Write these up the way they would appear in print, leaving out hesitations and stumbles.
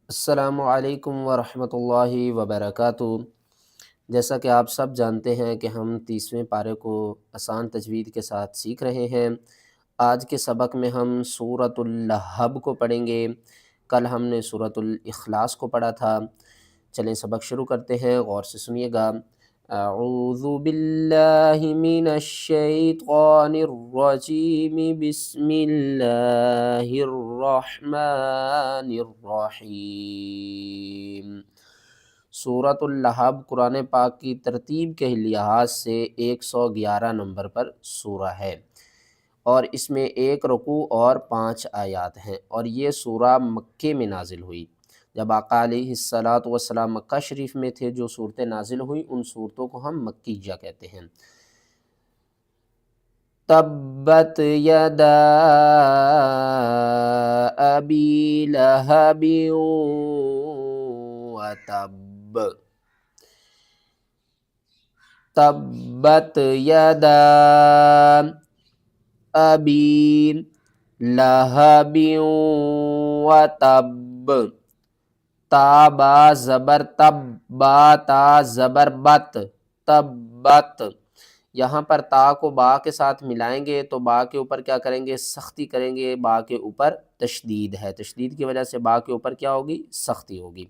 السلام علیکم ورحمۃ اللہ وبرکاتہ۔ جیسا کہ آپ سب جانتے ہیں کہ ہم 30ویں پارے کو آسان تجوید کے ساتھ سیکھ رہے ہیں۔ آج کے سبق میں ہم سورۃ اللہب کو پڑھیں گے۔ کل ہم نے سورۃ الاخلاص کو پڑھا تھا۔ چلیں سبق شروع کرتے ہیں، غور سے سنیے گا۔ اعوذ باللہ من الشیطان الرجیم، بسم اللہ الرحمن الرحیم۔ سورۃ اللہب قرآن پاک کی ترتیب کے لحاظ سے 111 نمبر پر سورہ ہے، اور اس میں 1 رکوع اور 5 آیات ہیں، اور یہ سورہ مکے میں نازل ہوئی۔ جب آقا علیہ السلام مکہ شریف میں تھے، جو صورتیں نازل ہوئیں ان صورتوں کو ہم مکیہ کہتے ہیں۔ تبت یدا ابی لہب وتب، تبت یدا ابی لہب وتب، تا با زبر تب، با تا زبر بت، تبت۔ یہاں پر تا کو با کے ساتھ ملائیں گے تو با کے اوپر کیا کریں گے؟ سختی کریں گے۔ با کے اوپر تشدید ہے، تشدید کی وجہ سے با کے اوپر کیا ہوگی؟ سختی ہوگی۔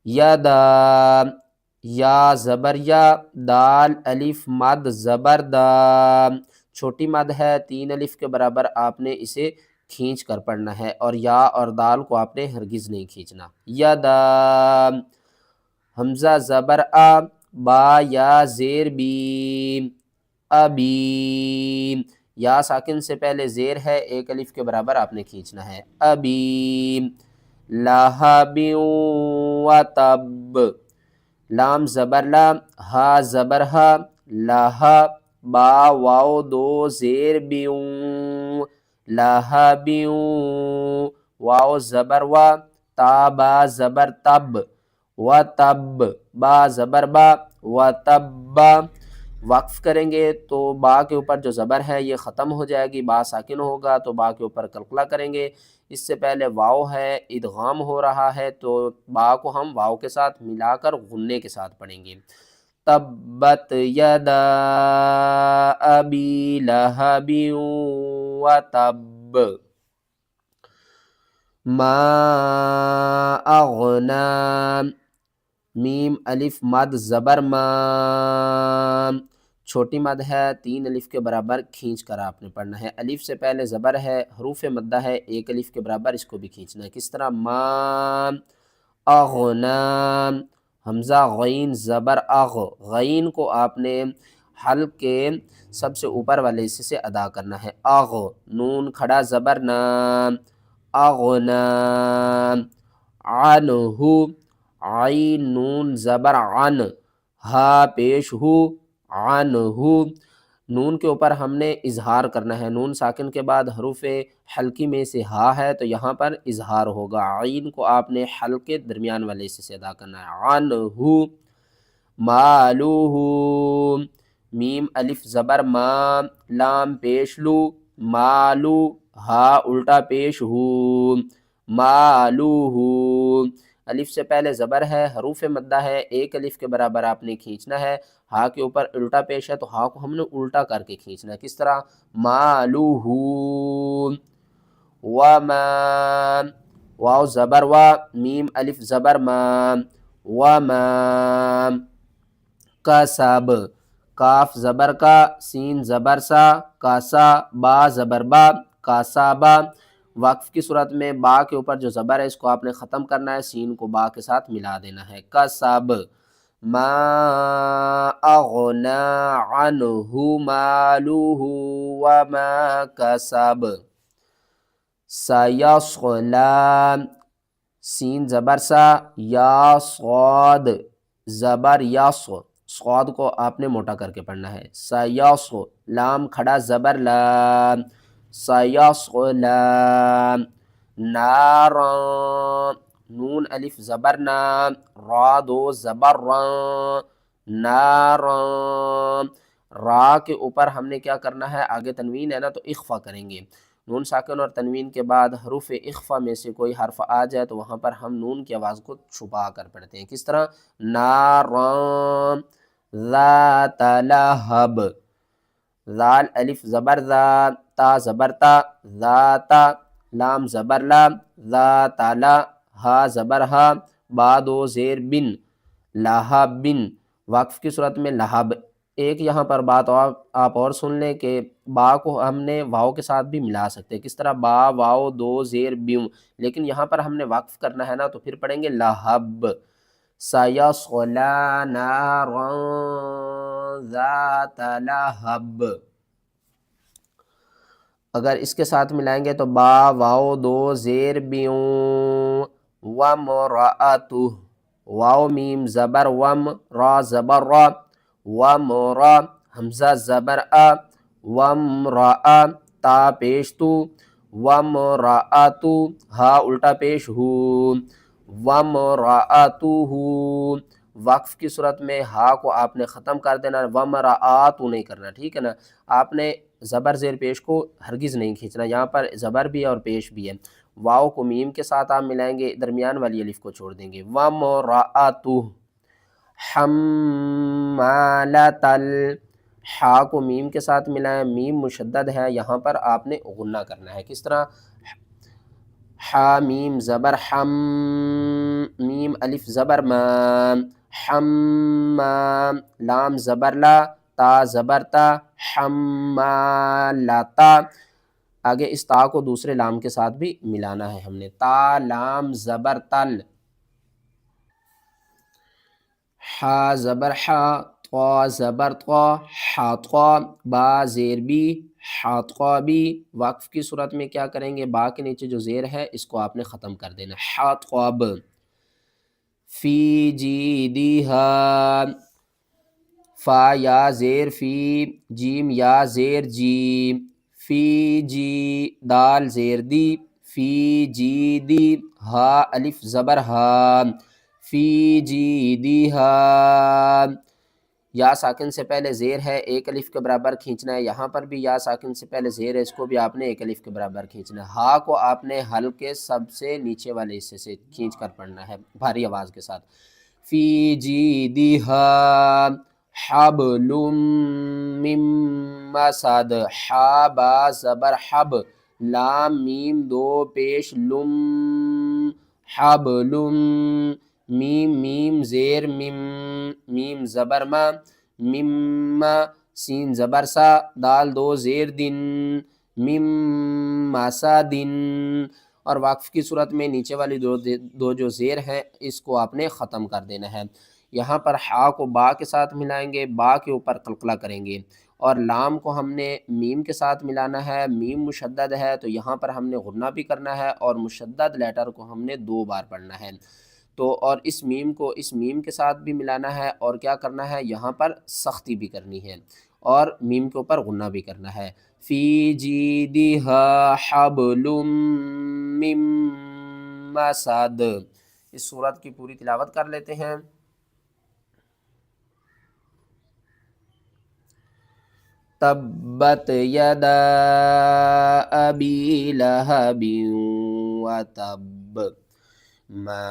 یدا، یا زبر یا، دال الف مد زبر دا، چھوٹی مد ہے، 3 الف کے برابر آپ نے اسے کھینچ کر پڑھنا ہے، اور یا اور دال کو آپ نے ہرگز نہیں کھینچنا۔ یدا، حمزہ زبر آ، با یا زیر بی، ابی، یا ساکن سے پہلے زیر ہے، 1 الف کے برابر آپ نے کھینچنا ہے۔ ابی لہب وتب، لام زبر لا، ہا زبر ہا، لہا، با واو 2 زیر بیوں، لہبیوں، واو زبر وا، تا با زبر تب، وتب، با زبر با، وتب۔ وقف کریں گے تو با کے اوپر جو زبر ہے یہ ختم ہو جائے گی، با ساکن ہوگا تو با کے اوپر قلقلہ کریں گے۔ اس سے پہلے واو ہے، ادغام ہو رہا ہے، تو با کو ہم واو کے ساتھ ملا کر غنے کے ساتھ پڑھیں گے۔ تبت یدا ابی لہب وتب، ما اغنی، میم الف مد زبر ما، چھوٹی مد ہے، 3 الف کے برابر کھینچ کر آپ نے پڑھنا ہے۔ الف سے پہلے زبر ہے، حروف مدہ ہے، 1 الف کے برابر اس کو بھی کھینچنا ہے۔ کس طرح؟ ما اغنی، حمزہ غین زبر اغ، غین کو آپ نے حلق کے سب سے اوپر والے حصے سے ادا کرنا ہے۔ اغ، نون کھڑا زبر نا، اغنا، عنہ، عین نون زبر عن، ہا پیش ہو، عنہ، نون کے اوپر ہم نے اظہار کرنا ہے۔ نون ساکن کے بعد حروف حلقی میں سے ہا ہے تو یہاں پر اظہار ہوگا۔ عین کو آپ نے حلق کے درمیان والے حصے سے ادا کرنا ہے۔ عنہ، مالوہ، میم الف زبر ما، لام پیش لو، مالو، ہا الٹا پیش ہو، مالوہ، الف سے پہلے زبر ہے، حروف مدہ ہے، 1 الف کے برابر آپ نے کھینچنا ہے۔ ہا کے اوپر الٹا پیش ہے تو ہا کو ہم نے الٹا کر کے کھینچنا ہے۔ کس طرح؟ مالوہ، وما، واو زبر وا، میم الف زبر ما، وما، کسب، کاف زبر کا، سین زبر سا، کاسا، با زبر با، کاسابا۔ وقف کی صورت میں با کے اوپر جو زبر ہے اس کو آپ نے ختم کرنا ہے، سین کو با کے ساتھ ملا دینا ہے۔ کسب، ما اغنی عنہ مالہ وما کسب، سیصلی، سین زبر سا، یا صاد زبر یص، صاد کو آپ نے موٹا کر کے پڑھنا ہے۔ سیص، لام کھڑا زبر لا، سیصلی، نارا، نون الف زبر نا، را 2 زبر را، نارا، را کے اوپر ہم نے کیا کرنا ہے؟ آگے تنوین ہے نا تو اخفا کریں گے۔ نون ساکن اور تنوین کے بعد حروف اخفا میں سے کوئی حرف آ جائے تو وہاں پر ہم نون کی آواز کو چھپا کر پڑھتے ہیں. کس طرح؟ نارا ذات لہب، ذال الف زبر ذا، تا زبر تا، ذاتا، لام زبر لا، ذات لا، ہا زبر ہا، با دو زیر بن، لہب بن. وقف کی صورت میں لہب. ایک یہاں پر بات آپ اور سن لیں کہ با کو ہم نے واؤ کے ساتھ بھی ملا سکتے ہیں. کس طرح؟ با واؤ دو زیر بیوں، لیکن یہاں پر ہم نے وقف کرنا ہے نا تو پھر پڑھیں گے لہب. سیصلی نارا ذات لہب. اگر اس کے ساتھ ملائیں گے تو با واؤ دو زیر بیوں، وامرأتہ، واؤ میم زبر وم، را زبر را، ومرا، حمزہ زبر آ، وامرأ، تا پیش تو، وامرأتہ، ہا الٹا پیش ہو، وامرأتہ. وقف کی صورت میں ہا کو آپ نے ختم کر دینا، وامرأتہ نہیں کرنا، ٹھیک ہے نا. آپ نے زبر زیر پیش کو ہرگز نہیں کھینچنا، یہاں پر زبر بھی ہے اور پیش بھی ہے. واؤ کو میم کے ساتھ آپ ملائیں گے، درمیان والی الف کو چھوڑ دیں گے. وامرأتہ حمالۃ ہا کو میم کے ساتھ ملائیں، میم مشدد ہے، یہاں پر آپ نے غنہ کرنا ہے. کس طرح؟ حا میم زبر حم، میم الف زبر ما، حما، لام زبر لا، تا زبر تا، حمالتا. آگے اس تا کو دوسرے لام کے ساتھ بھی ملانا ہے ہم نے، تا لام زبر تل. حا زبر حا، طا زبر طا، حاطا، با زیر بی، حاطابی. وقف کی صورت میں کیا کریں گے؟ با کے نیچے جو زیر ہے اس کو آپ نے ختم کر دینا، حاطاب. فی جیدہا، فا یا زیر فی، جیم یا زیر جی، فی جی، دال زیر دی، فی جی دی، ہا الف زبر ہا، فی جیدہا. یا ساکن سے پہلے زیر ہے، ایک الف کے برابر کھینچنا ہے. یہاں پر بھی یا ساکن سے پہلے زیر ہے، اس کو بھی آپ نے ایک الف کے برابر کھینچنا ہے. ہا کو آپ نے حلق کے سب سے نیچے والے حصے سے کھینچ کر پڑھنا ہے بھاری آواز کے ساتھ. فی جیدہا حبل من مسد، حا با زبر حب، لام میم دو پیش لم، حبل، میم میم زیر مم، میم زبر ما، مما، سین زبر سا، دال دو زیر دن، مم مسدن. اور وقف کی صورت میں نیچے والی دو جو زیر ہیں اس کو آپ نے ختم کر دینا ہے. یہاں پر ہا کو با کے ساتھ ملائیں گے، با کے اوپر قلقلہ کریں گے، اور لام کو ہم نے میم کے ساتھ ملانا ہے. میم مشدد ہے تو یہاں پر ہم نے غنہ بھی کرنا ہے، اور مشدد لیٹر کو ہم نے 2 بار پڑھنا ہے. تو اور اس میم کو اس میم کے ساتھ بھی ملانا ہے، اور کیا کرنا ہے؟ یہاں پر سختی بھی کرنی ہے اور میم کے اوپر غنہ بھی کرنا ہے. فی جیدہا حبل من مسد. اس سورت کی پوری تلاوت کر لیتے ہیں. تبت یدا ابی لہب وتب، ما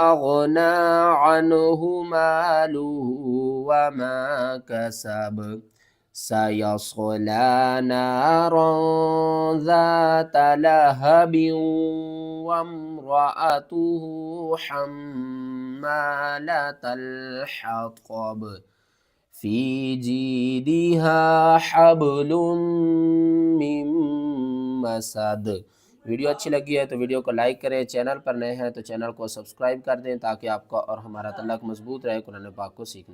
اغنى عنه ماله وما كسب، سيصلى نارا ذات لهب وامرأته حمالة الحطب، فی جیدہا حبل من مسد. ویڈیو اچھی لگی ہے تو ویڈیو کو لائک کریں، چینل پر نئے ہیں تو چینل کو سبسکرائب کر دیں تاکہ آپ کا اور ہمارا تعلق مضبوط رہے قرآن پاک کو سیکھنے